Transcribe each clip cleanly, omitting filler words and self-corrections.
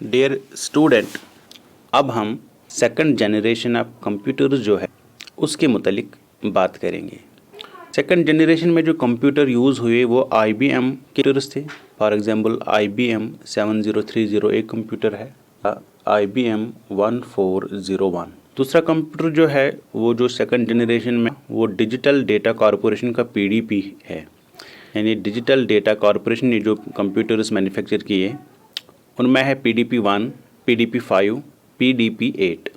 Dear student, अब हम second generation of computer जो है उसके मुतलिक बात करेंगे। सेकंड जनरेशन में जो कंप्यूटर यूज़ हुए वो IBM के कंप्यूटर्स थे। फॉर एग्जांपल IBM 7030 एक कंप्यूटर है, IBM 1401। दूसरा कंप्यूटर जो है वो जो सेकंड जनरेशन में वो डिजिटल डेटा कॉरपोरेशन का PDP है, यानी डिजिटल डेटा कॉरपोरेशन ने जो कंप्यूटर्स मैन्युफैक्चर किए उनमें है PDP-1, PDP-5, PDP-8।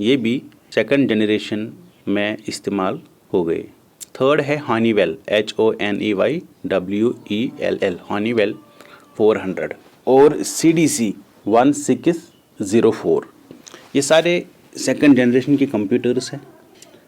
ये भी सेकंड जनरेशन में इस्तेमाल हो गए। थर्ड है हनीवेल, HONEYWELL, हनीवेल 400 और CDC 1604। ये सारे सेकंड जनरेशन के कंप्यूटर्स हैं।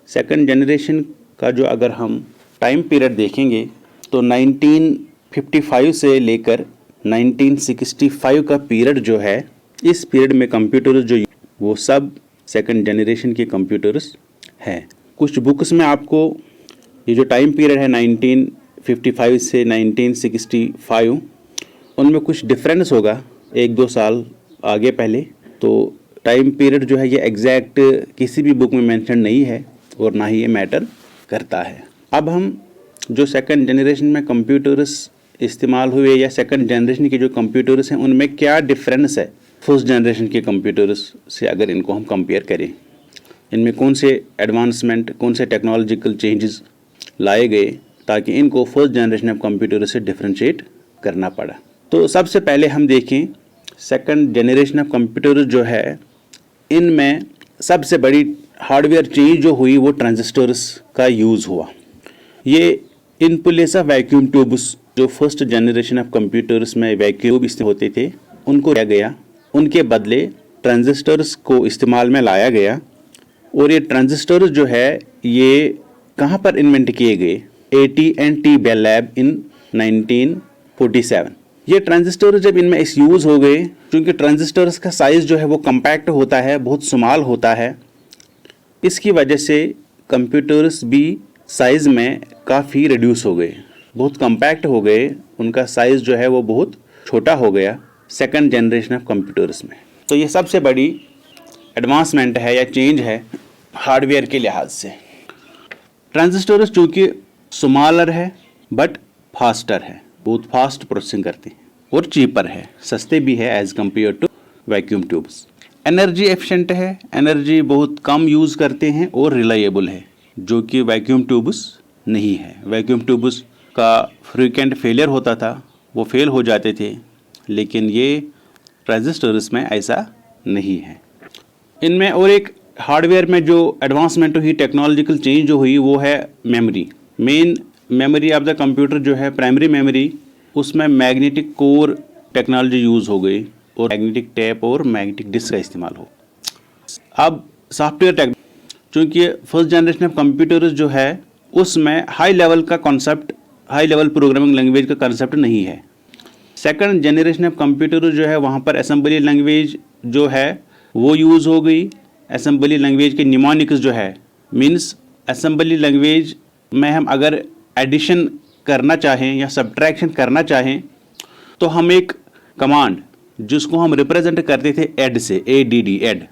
सेकंड जनरेशन का जो अगर हम टाइम पीरियड देखेंगे तो 1955 से लेकर 1965 का पीरियड जो है, इस पीरियड में कंप्यूटर्स जो वो सब सेकंड जनरेशन के कंप्यूटर्स हैं। कुछ बुक्स में आपको ये जो टाइम पीरियड है 1955 से 1965 उनमें कुछ डिफरेंस होगा, 1-2 साल आगे पहले। तो टाइम पीरियड जो है ये एग्जैक्ट किसी भी बुक में मेंशन नहीं है और ना ही ये मैटर करता है। अब हम जो सेकंड जनरेशन में कंप्यूटर्स इस्तेमाल हुए या सेकंड जनरेशन के जो कंप्यूटर्स हैं उनमें क्या डिफरेंस है फर्स्ट जनरेशन के कंप्यूटर्स से, अगर इनको हम कंपेयर करें, इनमें कौन से एडवांसमेंट, कौन से टेक्नोलॉजिकल चेंजेस लाए गए ताकि इनको फर्स्ट जनरेशन ऑफ कंप्यूटर से डिफरेंशिएट करना पड़ा। तो सबसे पहले हम देखें सेकंड जनरेशन ऑफ कंप्यूटर जो है, इनमें सबसे बड़ी हार्डवेयर चेंज जो हुई वो ट्रांजिस्टर्स का यूज़ हुआ। ये in place of vacuum tubes जो फर्स्ट जनरेशन ऑफ कंप्यूटर्स में वैक्यूम इस्तेमाल होते थे उनको लिया गया, उनके बदले ट्रांजिस्टर्स को इस्तेमाल में लाया गया। और ये ट्रांजिस्टर्स जो है ये कहाँ पर इन्वेंट किए गए? AT&T bell lab in 1947। ये ट्रांजिस्टर जब इनमें इस यूज़ हो गए, क्योंकि ट्रांजिस्टर्स का साइज़ जो है वो कम्पैक्ट होता है, बहुत स्मॉल होता है, इसकी वजह से कंप्यूटर्स भी साइज़ में काफ़ी रिड्यूस हो गए, बहुत कम्पैक्ट हो गए, उनका साइज़ जो है वो बहुत छोटा हो गया सेकंड जनरेशन ऑफ कंप्यूटर्स में। तो ये सबसे बड़ी एडवांसमेंट है या चेंज है हार्डवेयर के लिहाज से। ट्रांजिस्टर्स चूँकि स्मॉलर है बट फास्टर है, बहुत फास्ट प्रोसेसिंग करते हैं और चीपर है, सस्ते भी है as compare to vacuum tubes. Energy efficient है, एनर्जी बहुत कम यूज़ करते हैं और रिलायबल है, जो कि वैक्यूम ट्यूब्स नहीं है। वैक्यूम ट्यूब्स का फ्रीक्वेंट फेलियर होता था, वो फेल हो जाते थे, लेकिन ये ट्रांजिस्टर्स में ऐसा नहीं है। इनमें और एक हार्डवेयर में जो एडवांसमेंट हुई, टेक्नोलॉजिकल चेंज जो हुई वो है memory. Main memory of the computer जो है प्राइमरी मेमोरी, उसमें मैग्नेटिक कोर टेक्नोलॉजी यूज़ हो गई और मैग्नेटिक टेप और मैग्नेटिक डिस्क का इस्तेमाल हो। अब सॉफ्टवेयर टेक, चूँकि फर्स्ट जनरेशन ऑफ कंप्यूटर्स जो है उसमें हाई लेवल का concept, high level programming language का कॉन्सेप्ट नहीं है। सेकंड जनरेशन ऑफ कंप्यूटर जो है वहाँ पर असेंबली लैंग्वेज जो है वो यूज़ हो गई। असेंबली लैंग्वेज के निमोनिक्स जो है, मीन्स असेंबली लैंग्वेज में हम अगर एडिशन करना चाहें या सब्ट्रैक्शन करना चाहें तो हम एक कमांड जिसको हम रिप्रेजेंट करते थे ऐड से, ADD ऐड,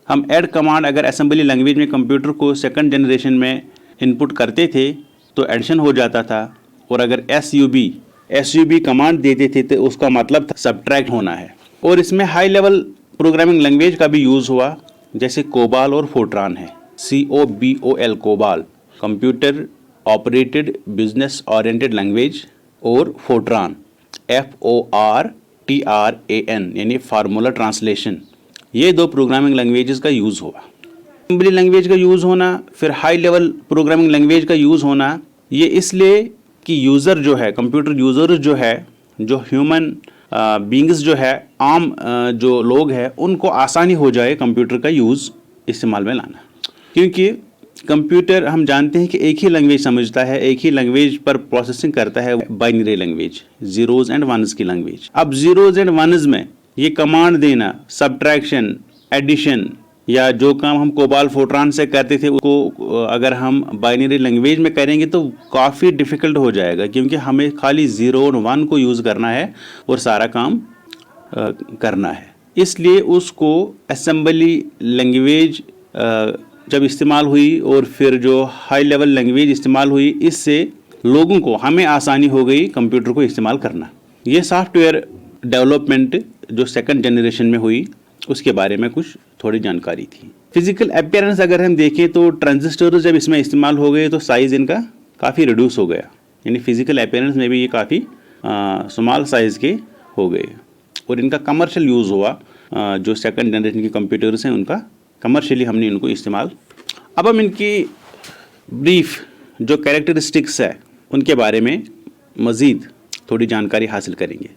हम ऐड कमांड अगर असेंबली लैंग्वेज में कंप्यूटर को सेकंड जनरेशन में इनपुट करते थे तो एडिशन हो जाता था। और अगर SUB कमांड देते थे तो उसका मतलब था सब्ट्रैक्ट होना है। और इसमें हाई लेवल प्रोग्रामिंग लैंग्वेज का भी यूज़ हुआ, जैसे कोबाल और फोर्ट्रान है, COBOL COBOL, computer operated business oriented language, और फोर्ट्रान FORTRAN यानी फार्मूला ट्रांसलेशन। ये 2 प्रोग्रामिंग लैंग्वेजेस का यूज़ हुआ। असेंबली लैंग्वेज का यूज़ होना, फिर हाई लेवल प्रोग्रामिंग लैंग्वेज का यूज़ होना, ये इसलिए कि यूज़र जो है, कंप्यूटर यूज़र जो है, जो ह्यूमन बींग्स जो है, आम जो लोग हैं, उनको आसानी हो जाए कंप्यूटर का यूज़ इस्तेमाल में लाना। क्योंकि कंप्यूटर हम जानते हैं कि एक ही लैंग्वेज समझता है, एक ही लैंग्वेज पर प्रोसेसिंग करता है, binary language, zeros and ones की लैंग्वेज। अब ज़ीरोज़ एंड वन्स में ये कमांड देना, सब्ट्रैक्शन, एडिशन, या जो काम हम कोबाल फोर्ट्रान से करते थे उसको अगर हम बाइनरी लैंग्वेज में करेंगे तो काफ़ी डिफ़िकल्ट हो जाएगा, क्योंकि हमें खाली 0 और 1 को यूज़ करना है और सारा काम करना है। इसलिए उसको असेंबली लैंग्वेज जब इस्तेमाल हुई और फिर जो हाई लेवल लैंग्वेज इस्तेमाल हुई, इससे लोगों को, हमें आसानी हो गई कंप्यूटर को इस्तेमाल करना। ये सॉफ्टवेयर डेवलपमेंट जो सेकंड जनरेशन में हुई उसके बारे में कुछ थोड़ी जानकारी थी। फिजिकल अपीयरेंस अगर हम देखें तो ट्रांजिस्टर जब इसमें इस्तेमाल हो गए तो साइज़ इनका काफ़ी रिड्यूस हो गया, यानी फिजिकल अपीयरेंस में भी ये काफ़ी स्मॉल साइज़ के हो गए और इनका कमर्शियल यूज़ हुआ। जो सेकंड जनरेशन के कंप्यूटर्स हैं उनका कमर्शियली हमने इनको इस्तेमाल। अब हम इनकी ब्रीफ जो कैरेक्टरिस्टिक्स है उनके बारे में मज़ीद थोड़ी जानकारी हासिल करेंगे।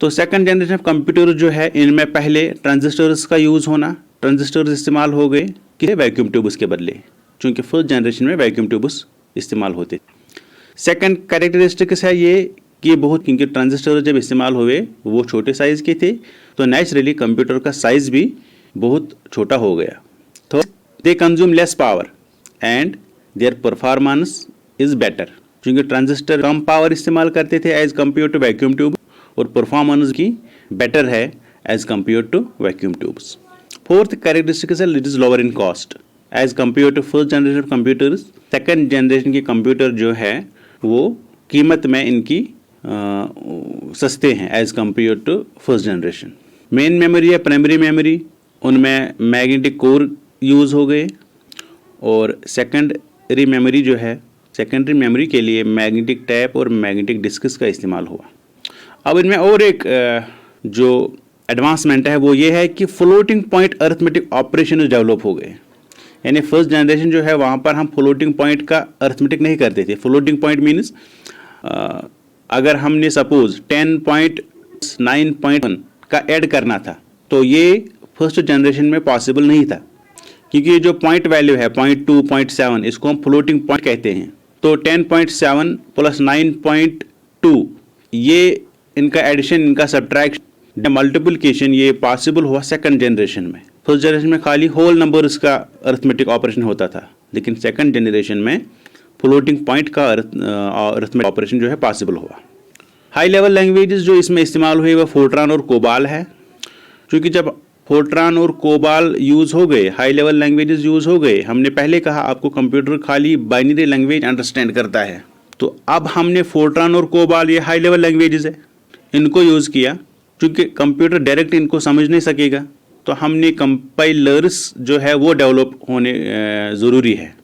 तो सेकंड जनरेशन ऑफ कंप्यूटर जो है, इनमें पहले ट्रांजिस्टर्स का यूज़ होना, ट्रांजिस्टर्स इस्तेमाल हो गए कि वैक्यूम ट्यूब्स के बदले, चूँकि फर्स्ट जनरेशन में वैक्यूम ट्यूब्स इस्तेमाल होते। सेकंड कैरेक्टरिस्टिक्स है ये कि बहुत, क्योंकि ट्रांजिस्टर जब इस्तेमाल हुए वो छोटे साइज़ के थे, तो नेचुरली कंप्यूटर का साइज़ भी बहुत छोटा हो गया। तो they consume less power and their performance is better, क्योंकि ट्रांजिस्टर कम पावर इस्तेमाल करते थे as compare to vacuum tube, और परफॉर्मेंस की बेटर है as compare to vacuum tubes. Fourth characteristics है it is lower in cost as compare to first generation of computers. Second generation के कंप्यूटर जो है वो कीमत में इनकी सस्ते हैं as compare to first generation. Main memory या प्राइमरी मेमोरी, उनमें मैग्नेटिक कोर यूज़ हो गए, और सेकेंडरी मेमोरी जो है, सेकेंडरी मेमोरी के लिए मैग्नेटिक टैप और मैग्नेटिक डिस्क्स का इस्तेमाल हुआ। अब इनमें और एक जो एडवांसमेंट है वो ये है कि floating point arithmetic operation develop हो गए। यानी फर्स्ट जनरेशन जो है वहाँ पर हम फ्लोटिंग पॉइंट का अर्थमेटिक नहीं करते थे। फ्लोटिंग पॉइंट मीन्स अगर हमने सपोज 10.9.1 का ऐड करना था तो ये फर्स्ट जनरेशन में पॉसिबल नहीं था, क्योंकि ये जो पॉइंट वैल्यू है 0.2, 0.7, इसको हम फ्लोटिंग पॉइंट कहते हैं। तो 10.7 प्लस 9.2 ये इनका एडिशन, इनका सब्ट्रैक्शन, मल्टीप्लिकेशन ये पॉसिबल हुआ सेकंड जनरेशन में। फर्स्ट जनरेशन में खाली होल नंबर्स का अर्थमेटिक ऑपरेशन होता था, लेकिन सेकंड जनरेशन में फ्लोटिंग पॉइंट का अर्थमेटिक ऑपरेशन जो है पॉसिबल हुआ। हाई लेवल लैंग्वेजेस जो इसमें इस्तेमाल हुए वह फोर्ट्रान और कोबाल है, क्योंकि जब फोर्ट्रान और कोबाल यूज़ हो गए, हाई लेवल लैंग्वेजेस यूज़ हो गए, हमने पहले कहा आपको कंप्यूटर खाली बाइनरी लैंग्वेज अंडरस्टैंड करता है, तो अब हमने फोर्ट्रान और कोबाल, ये हाई लेवल लैंग्वेजेस है, इनको यूज़ किया। क्योंकि कंप्यूटर डायरेक्ट इनको समझ नहीं सकेगा, तो हमने कंपाइलर्स जो है वो डेवलप होने ज़रूरी है।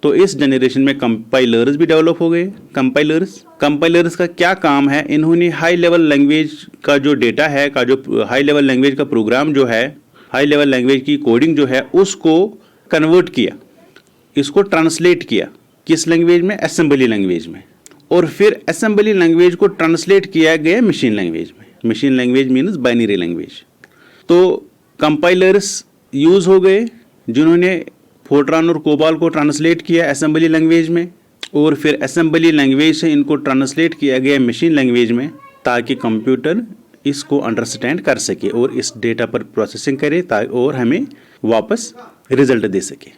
तो इस जनरेशन में कंपाइलर्स भी डेवलप हो गए। कंपाइलर्स का क्या काम है, इन्होंने हाई लेवल लैंग्वेज का जो डेटा है, का जो हाई लेवल लैंग्वेज का प्रोग्राम जो है, हाई लेवल लैंग्वेज की कोडिंग जो है उसको कन्वर्ट किया, इसको ट्रांसलेट किया किस लैंग्वेज में, असेंबली लैंग्वेज में, और फिर असेंबली लैंग्वेज को ट्रांसलेट किया गया मशीन लैंग्वेज में। Machine language means binary language. तो कंपाइलर्स यूज़ हो गए जिन्होंने फोर्ट्रान और कोबाल को ट्रांसलेट किया असेंबली लैंग्वेज में, और फिर असेंबली लैंग्वेज से इनको ट्रांसलेट किया गया मशीन लैंग्वेज में, ताकि कंप्यूटर इसको अंडरस्टैंड कर सके और इस डेटा पर प्रोसेसिंग करे और हमें वापस रिजल्ट दे सके।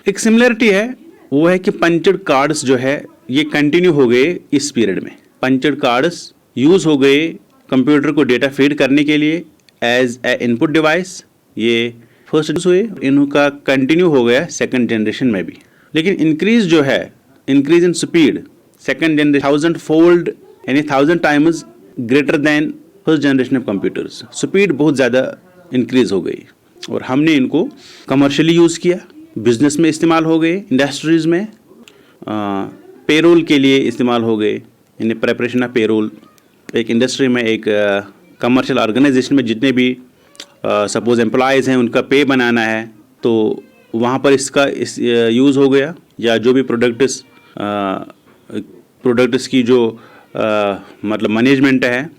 एक सिमिलरिटी है, वो है कि पंचड कार्ड्स जो है ये कंटिन्यू हो गए इस पीरियड में। पंचड कार्ड्स यूज़ हो गए कंप्यूटर को डेटा फीड करने के लिए एज ए इनपुट डिवाइस। ये फर्स्ट हुए, इनका कंटिन्यू हो गया सेकंड जनरेशन में भी। लेकिन इंक्रीज जो है, increase in speed second generation 1000 fold, यानी 1000 times greater than first generation of computers. Speed बहुत ज़्यादा इंक्रीज हो गई, और हमने इनको कमर्शियली यूज़ किया, बिजनेस में इस्तेमाल हो गए, इंडस्ट्रीज़ में पेरोल के लिए इस्तेमाल हो गए, यानी प्रेपरेशन ऑफ पेरोल। एक इंडस्ट्री में, एक कमर्शियल ऑर्गेनाइजेशन में जितने भी सपोज एम्प्लॉयज़ हैं उनका पे बनाना है, तो वहाँ पर इसका यूज़ हो गया। या जो भी प्रोडक्ट्स की जो मतलब मैनेजमेंट है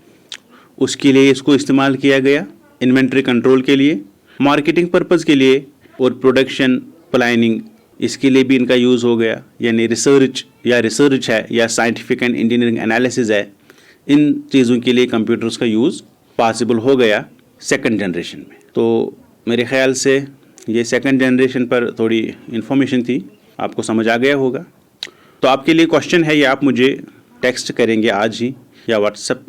उसके लिए इसको इस्तेमाल किया गया, इन्वेंट्री कंट्रोल के लिए, मार्केटिंग पर्पज़ के लिए, और प्रोडक्शन प्लानिंग इसके लिए भी इनका यूज़ हो गया। यानी रिसर्च है या साइंटिफिक एंड इंजीनियरिंग एनालिसिस है, इन चीज़ों के लिए कंप्यूटर्स का यूज़ पॉसिबल हो गया सेकंड जनरेशन में। तो मेरे ख्याल से ये सेकंड जनरेशन पर थोड़ी इन्फॉर्मेशन थी, आपको समझ आ गया होगा। तो आपके लिए क्वेश्चन है, या आप मुझे टेक्स्ट करेंगे आज ही, या व्हाट्सएप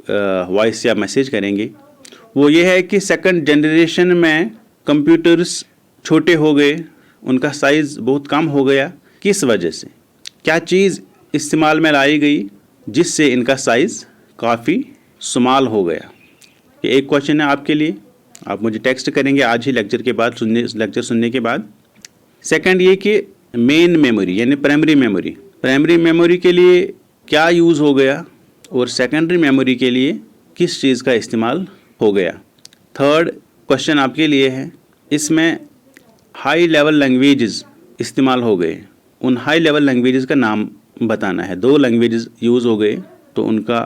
वॉइस या मैसेज करेंगे, वो ये है कि सेकंड जनरेशन में कंप्यूटर्स छोटे हो गए, उनका साइज़ बहुत कम हो गया। किस वजह से, क्या चीज़ इस्तेमाल में लाई गई जिससे इनका साइज़ काफ़ी स्मॉल हो गया? ये एक क्वेश्चन है आपके लिए, आप मुझे टेक्स्ट करेंगे आज ही लेक्चर के बाद, लेक्चर सुनने के बाद। सेकंड ये कि मेन मेमोरी यानी प्राइमरी मेमोरी के लिए क्या यूज़ हो गया और सेकेंडरी मेमोरी के लिए किस चीज़ का इस्तेमाल हो गया। थर्ड क्वेश्चन आपके लिए है, इसमें हाई लेवल लैंग्वेजेस इस्तेमाल हो गए, उन हाई लेवल लैंग्वेजेस का नाम बताना है। 2 लैंग्वेजेस यूज़ हो गए तो उनका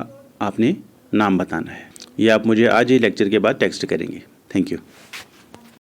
आपने नाम बताना है। ये आप मुझे आज ही लेक्चर के बाद टेक्स्ट करेंगे। Thank you.